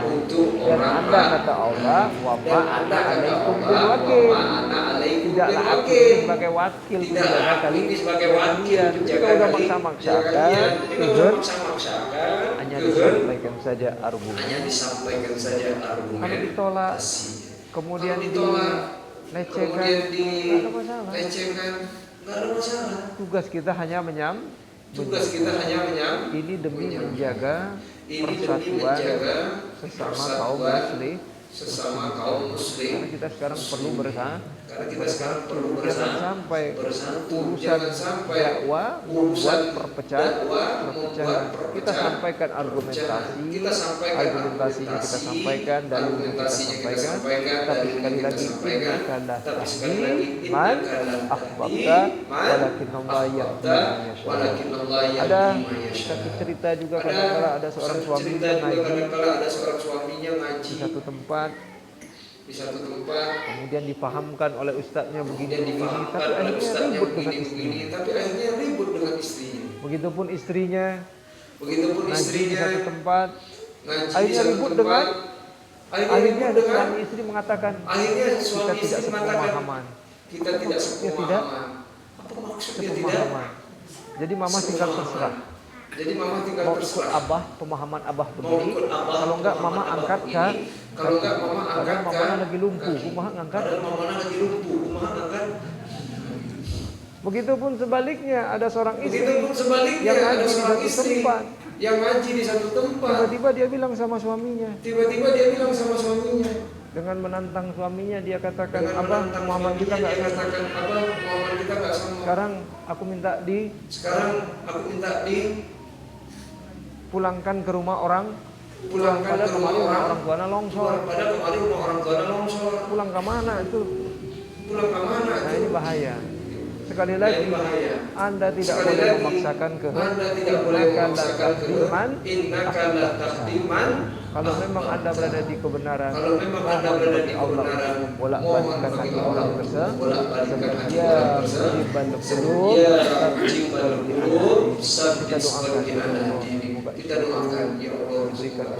untuk orang lain. Dan Anda kata Allah, wa ma ana alaikum tidaklah aku ini sebagai wakil menjaga kalian. Jika sudah maksa-maksakan, hanya disampaikan saja argumen. Kalau ditolak, kemudian dilecehkan, tidak ada masalah. Tugas kita hanya ini demi menjaga persatuan sesama kaum muslim. Karena kita sekarang perlu bersatu. Jangan sampai urusan dakwah membuat perpecahan. Kita sampaikan argumentasinya kita sampaikan, dalilnya kita sampaikan. Tapi sekali lagi, innakalah tahdi man ahbabta walakin Allah yahdi man yasha. Ada satu cerita juga kadang-kala ada seorang suaminya ngaji di satu tempat, kemudian dipahamkan oleh ustadznya begini, tapi akhirnya ribut dengan istrinya. Begitupun istrinya ngaji di satu tempat, akhirnya ribut dengan suami istri mengatakan kita tidak sepemahaman. Apa maksudnya sepemahaman? Jadi mama tinggal terserah. Mau ikut abah, pemahaman abah begini. Kalau enggak mama angkat kan. Padahal mamanya lagi lumpuh, kumaha ngangkat. Begitupun sebaliknya, ada seorang istri yang ngaji di satu tempat. Tiba-tiba dia bilang sama suaminya. Dengan menantang suaminya, dia katakan, abah, pemahaman kita enggak sama. Sekarang aku minta pulangkan ke rumah orang. Pada kemarin orang tuanya longsor. Pulang ke mana itu? Nah, ini bahaya. Sekali lagi, Anda tidak boleh memaksakan kehendak. Kalau memang Anda berada di kebenaran, Allah membolak-balikkan hati orang tersebut. Sebagai kita doakan ya Allah, diberikan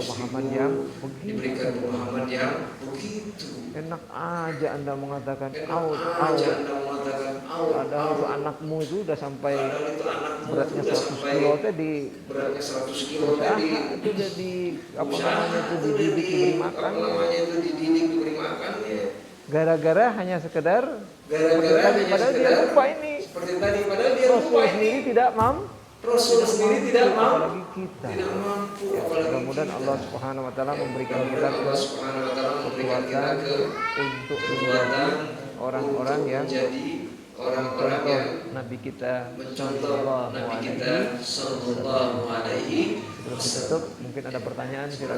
pemahaman yang begitu. Enak aja Anda mengatakan padahal itu anakmu itu udah sampai beratnya 100 kilo tadi. Itu jadi dididik diberi makan. Gara-gara hanya sekedar padahal dia lupa ini. Rasul sendiri tidak mampu. Apalagi kita. Mudah-mudahan Allah Subhanahu wa taala memberikan kita kekuatan untuk menjadi orang-orang yang contoh Nabi kita sallallahu alaihi. Sebelum ditutup, mungkin ada pertanyaan silakan.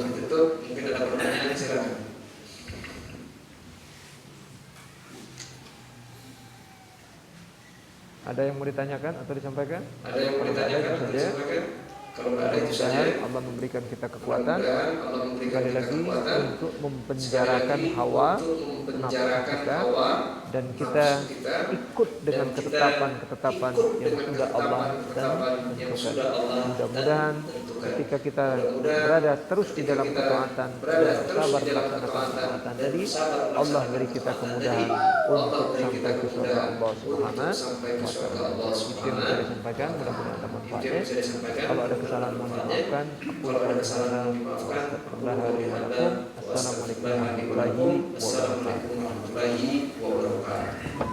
Ada yang mau ditanyakan atau disampaikan? Ada yang mau ditanyakan atau disampaikan? Kalau ada itu saja. Allah memberikan kita kekuatan. Sekali lagi untuk mempenjarakan hawa nafsu kita dan kita ikut dengan ketetapan-ketetapan yang sudah Allah dan tentukan. Mudah-mudahan ketika kita berada terus di dalam ketaatan dan sabar melaksanakan ketaatan tadi, Allah beri kita kemudahan untuk sampai ke surga Allah Subhanahu wa taala. Itu yang saya sampaikan, mudah-mudahan ada manfaatnya. Kalau ada kesalahan mohon dimaafkan. Aku Assalamualaikum warahmatullahi wabarakatuh.